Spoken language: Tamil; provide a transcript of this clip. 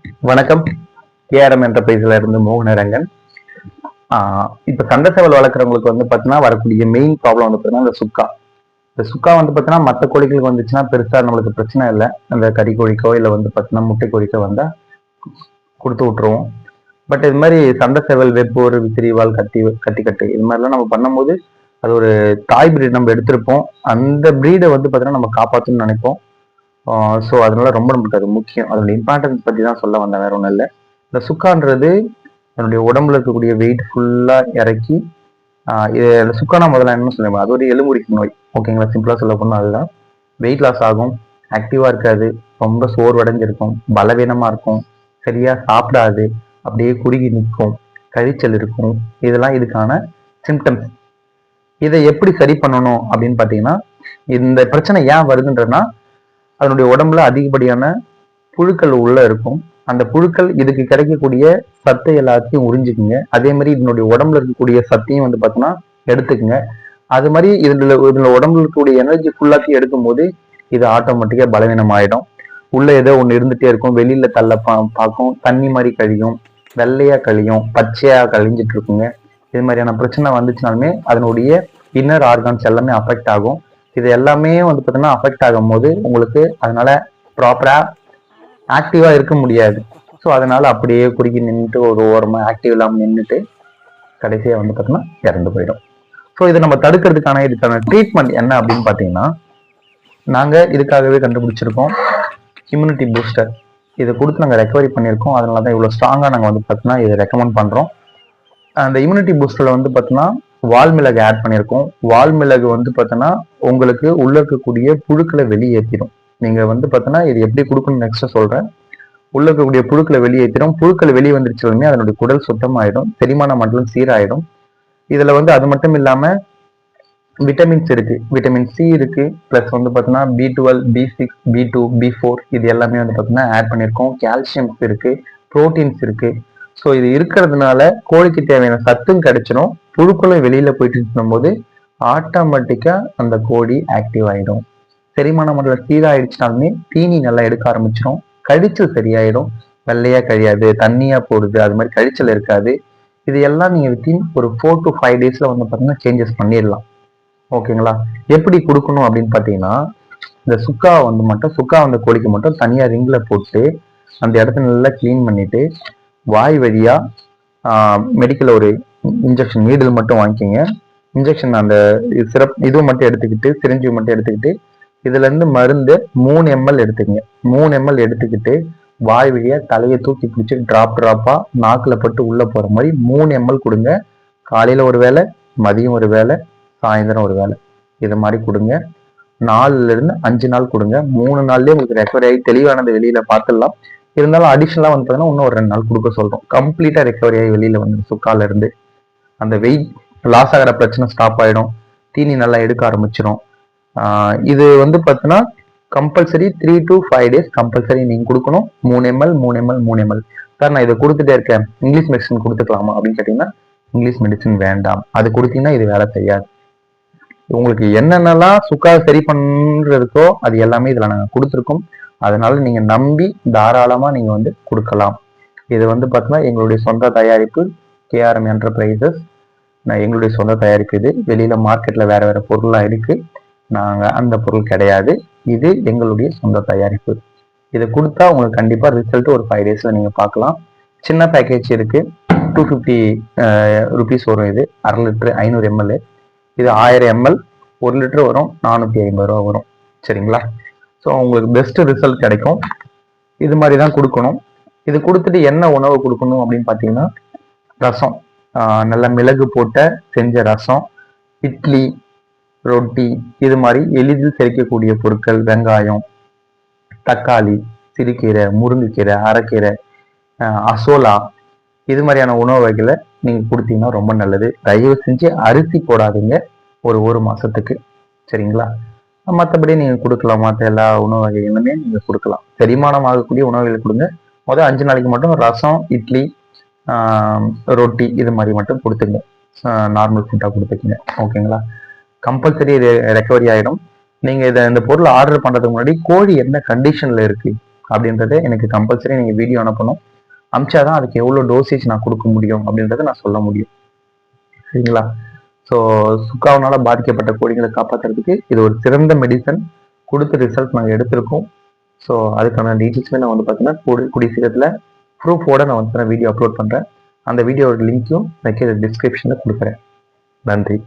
வணக்கம். கேஆர்எம் என்டர்பிரைஸ்ல இருந்து மோகனரங்கன். இப்ப சண்டை சேவல் வளர்க்குறவங்களுக்கு வந்து பாத்தீங்கன்னா வரக்கூடிய மெயின் ப்ராப்ளம் வந்து பாத்தீங்கன்னா இந்த சுக்கா வந்து பாத்தீங்கன்னா மற்ற கோழிகளுக்கு வந்துச்சுன்னா பெருசா நம்மளுக்கு பிரச்சனை இல்லை. அந்த கறி கோழிக்கோ இல்லை வந்து பாத்தீங்கன்னா முட்டை கோழிக்கோ வந்தா கொடுத்து விட்டுருவோம். பட் இது மாதிரி சண்டை சேவல், வெப்போர், விசிறிவால், கட்டு இது மாதிரிலாம் நம்ம பண்ணும்போது அது ஒரு தாய் பிரீட் நம்ம எடுத்திருப்போம். அந்த பிரீடை வந்து பாத்தீங்கன்னா நம்ம காப்பாற்றணும்னு நினைப்போம். ஸோ அதனால ரொம்ப நம்மளுக்கு அது முக்கியம். அதோட இம்பார்ட்டன்ஸ் பற்றி தான் சொல்ல வந்தேன், வேற ஒன்றும் இல்லை. இந்த சுக்கான்றது என்னுடைய உடம்புல இருக்கக்கூடிய வெயிட் ஃபுல்லாக இறக்கி இது சுக்கானா முதல்ல என்ன சொல்லுவாங்க, அது ஒரு எலும்புரிக்கும் நோய். ஓகேங்களா, சிம்பிளாக சொல்ல போனால் அதுதான். வெயிட் லாஸ் ஆகும், ஆக்டிவாக இருக்காது, ரொம்ப சோர்வடைஞ்சிருக்கும், பலவீனமாக இருக்கும், சரியாக சாப்பிடாது, அப்படியே குறுகி நிற்கும், கழிச்சல் இருக்கும். இதெல்லாம் இதுக்கான சிம்டம்ஸ். இதை எப்படி சரி பண்ணணும் அப்படின்னு பார்த்தீங்கன்னா, இந்த பிரச்சனை ஏன் வருதுன்றதுனா அதனுடைய உடம்புல அதிகப்படியான புழுக்கள் உள்ள இருக்கும். அந்த புழுக்கள் இதுக்கு கிடைக்கக்கூடிய சத்தை எல்லாத்தையும் உறிஞ்சுக்குங்க. அதே மாதிரி இதனுடைய உடம்புல இருக்கக்கூடிய சத்தையும் வந்து பார்த்தோம்னா எடுத்துக்குங்க. அது மாதிரி இதுல உடம்புல இருக்கக்கூடிய எனர்ஜி ஃபுல்லாத்தையும் எடுக்கும் போது இது ஆட்டோமேட்டிக்கா பலவீனம் ஆயிடும். உள்ள ஏதோ ஒன்று இருந்துட்டே இருக்கும், வெளியில தள்ள பார்க்கும், தண்ணி மாதிரி கழியும், வெள்ளையா கழியும், பச்சையா கழிஞ்சிட்டு இருக்குங்க. இது மாதிரியான பிரச்சனை வந்துச்சுனாலுமே அதனுடைய இன்னர் ஆர்கான்ஸ் எல்லாமே அஃபெக்ட் ஆகும். இது எல்லாமே வந்து பார்த்தீங்கன்னா அஃபெக்ட் ஆகும் போது உங்களுக்கு அதனால ப்ராப்பரா ஆக்டிவா இருக்க முடியாது. ஸோ அதனால அப்படியே குறுக்கி நின்றுட்டு ஒரு ஓரமா ஆக்டிவ் இல்லாமல் நின்றுட்டு கடைசியா வந்து பார்த்தீங்கன்னா இறந்து போயிடும். ஸோ இதை நம்ம இதுக்கான ட்ரீட்மெண்ட் என்ன அப்படின்னு பார்த்தீங்கன்னா, நாங்க இதுக்காகவே கண்டுபிடிச்சிருக்கோம் இம்யூனிட்டி பூஸ்டர். இதை கொடுத்து நாங்கள் ரெக்கவரி பண்ணியிருக்கோம். அதனால தான் இவ்வளோ ஸ்ட்ராங்காக நாங்கள் வந்து பார்த்தீங்கன்னா இதை ரெக்கமெண்ட் பண்ணுறோம். அந்த இம்யூனிட்டி பூஸ்டரில் வந்து பார்த்தீங்கன்னா வால் மிளகு ஆட் பண்ணியிருக்கோம். வால் மிளகு வந்து பார்த்தோன்னா உங்களுக்கு உள்ள இருக்கக்கூடிய புழுக்களை வெளியேற்றிடும். நீங்கள் வந்து பார்த்தோன்னா இது எப்படி கொடுக்கணும்னு நெக்ஸ்ட் சொல்கிறேன். உள்ள இருக்கக்கூடிய புழுக்களை வெளியேற்றிடும். புழுக்கள் வெளியே வந்துருச்சுமே அதனுடைய குடல் சுத்தமாயிடும், செரிமான மண்டலம் சீராயிடும். இதில் வந்து அது மட்டும் இல்லாமல் விட்டமின்ஸ் இருக்கு, விட்டமின் சி இருக்கு, பிளஸ் வந்து பார்த்தோன்னா B12, B6, B2, B4 இது எல்லாமே வந்து பார்த்தோன்னா ஆட் பண்ணியிருக்கோம். கால்சியம்ஸ் இருக்கு, ப்ரோட்டீன்ஸ் இருக்கு. ஸோ இது இருக்கிறதுனால கோழிக்கு தேவையான சத்தும் கிடைச்சிடும். புழுக்களும் வெளியில போயிட்டு இருக்கும்போது ஆட்டோமேட்டிக்கா அந்த கோழி ஆக்டிவ் ஆயிடும். செரிமான மண்டலம் சீராயிடுச்சுனாலுமே தீனி நல்லா எடுக்க ஆரம்பிச்சிடும். கழிச்சல் சரியாயிடும், வெள்ளையா கழியாது, தண்ணியா போடுது, அது மாதிரி கழிச்சல் இருக்காது. இது எல்லாம் நீங்க வித்தின் ஒரு 4 to 5 daysல வந்து பார்த்தீங்கன்னா சேஞ்சஸ் பண்ணிடலாம். ஓகேங்களா. எப்படி கொடுக்கணும் அப்படின்னு பார்த்தீங்கன்னா, இந்த சுக்கா வந்து கோழிக்கு மட்டும் தனியா ரிங்ல போட்டு அந்த இடத்த நல்லா கிளீன் பண்ணிட்டு வாய் வழியா மெடிக்கல் ஒரு இன்ஜெக்ஷன் நீடில் மட்டும் வாங்கிக்கிங்க. இன்ஜெக்ஷன் அந்த சிரப் இதுவும் மட்டும் எடுத்துக்கிட்டு, சிரிஞ்சு மட்டும் எடுத்துக்கிட்டு, இதுல இருந்து மருந்து 3 ml எடுத்துக்கங்க. 3 ml எடுத்துக்கிட்டு வாய் வழியா தலையை தூக்கி பிடிச்சி டிராப்பா நாக்குல பட்டு உள்ள போற மாதிரி 3 ml கொடுங்க. காலையில ஒரு வேளை, மதியம் ஒரு வேளை, சாயந்தரம் ஒரு வேளை, இது மாதிரி கொடுங்க. 4 இருந்து 5 நாள் கொடுங்க. 3 நாள்லயே உங்களுக்கு ரெக்கவரி ஆகி தெளிவானது வெளியில பார்த்துடலாம். இருந்தாலும் அடிஷனலா வந்து பார்த்தீங்கன்னா இன்னும் ஒரு 2 நாள் கொடுக்க சொல்றோம். கம்ப்ளீட்டா ரெக்கவரி ஆகி வெளியில வந்து சுக்கால இருந்து அந்த வெயிட் லாஸ் ஆகிற பிரச்சனை ஸ்டாப் ஆயிடும். தீனி நல்லா எடுக்க ஆரம்பிச்சிடும். இது வந்து பார்த்தீங்கன்னா கம்பல்சரி 3 to 5 days கம்பல்சரி நீங்க கொடுக்கணும். 3 ml சார் நான் இதை கொடுத்துட்டே இருக்கேன், இங்கிலீஷ் மெடிசன் கொடுத்துக்கலாமா அப்படின்னு கேட்டீங்கன்னா இங்கிலீஷ் மெடிசன் வேண்டாம். அது கொடுத்தீங்கன்னா இது வேலை செய்யாது. உங்களுக்கு என்னென்னலாம் சுக்கா சரி பண்றதுக்கோ அது எல்லாமே இதுல நாங்கள் கொடுத்துருக்கோம். அதனால நீங்க நம்பி தாராளமா நீங்க வந்து கொடுக்கலாம். இது வந்து பார்த்தீங்கன்னா எங்களுடைய சொந்த தயாரிப்பு, கேஆர்எம் என்டர்பிரைசஸ். எங்களுடைய சொந்த தயாரிப்பு இது. வெளியில மார்க்கெட்ல வேற வேற பொருளாக இருக்கு, நாங்க அந்த பொருள் கிடையாது. இது எங்களுடைய சொந்த தயாரிப்பு. இதை கொடுத்தா உங்களுக்கு கண்டிப்பா ரிசல்ட் ஒரு 5 daysல நீங்க பார்க்கலாம். சின்ன பேக்கேஜ் இருக்கு, 250 rupees வரும். இது 1/2 லிட்டர் 500 ml. இது 1000 ml 1 லிட்டர் வரும், 450 ரூபா வரும். சரிங்களா. ஸோ உங்களுக்கு பெஸ்ட் ரிசல்ட் கிடைக்கும். இது மாதிரி தான் கொடுக்கணும். இது கொடுத்துட்டு என்ன உணவு கொடுக்கணும் அப்படின்னு பார்த்தீங்கன்னா, ரசம், நல்ல மிளகு போட்ட செஞ்ச ரசம், இட்லி, ரொட்டி, இது மாதிரி எளிதில் செரிக்கக்கூடிய பொருட்கள், வெங்காயம், தக்காளி, சிறுகீரை, முருங்கைக்கீரை, அரைக்கீரை, அசோலா, இது மாதிரியான உணவு வகைகளை நீங்க கொடுத்தீங்கன்னா ரொம்ப நல்லது. தயவு செஞ்சு அரிசி போடாதீங்க ஒரு மாசத்துக்கு. சரிங்களா. மற்றபடி நீங்க கொடுக்கலாம், மற்ற எல்லா உணவு வகைகளுமே நீங்க கொடுக்கலாம். செரிமானம் ஆகக்கூடிய உணவுகள் கொடுங்க. முதல் 5 நாளைக்கு மட்டும் ரசம், இட்லி, ரொட்டி இது மாதிரி மட்டும் கொடுத்துங்க. நார்மல் ஃபுட்டா கொடுத்துக்கங்க. ஓகேங்களா. கம்பல்சரி ரெக்கவரி ஆயிடும். நீங்க இந்த பொருள் ஆர்டர் பண்றதுக்கு முன்னாடி கோழி என்ன கண்டிஷன்ல இருக்கு அப்படின்றத எனக்கு கம்பல்சரி நீங்கள் வீடியோ அனுப்பணும். அமிச்சாதான் அதுக்கு எவ்வளோ டோசேஜ் நான் கொடுக்க முடியும் அப்படின்றத நான் சொல்ல முடியும். சரிங்களா? ஸோ சுக்காவனால பாதிக்கப்பட்ட கோழிகளை காப்பாற்றுறதுக்கு இது ஒரு சிறந்த மெடிசன். கொடுத்த ரிசல்ட் நாங்கள் எடுத்திருக்கோம். ஸோ அதுக்கான டீட்டெயில்ஸுமே நான் வந்து பார்த்தீங்கன்னா கூடிய சீக்கிரத்தில் ப்ரூஃபோட நான் வந்து வீடியோ அப்லோட் பண்ணுறேன். அந்த வீடியோட லிங்க்கும் நான் டிஸ்கிரிப்ஷனில் கொடுக்குறேன். நன்றி.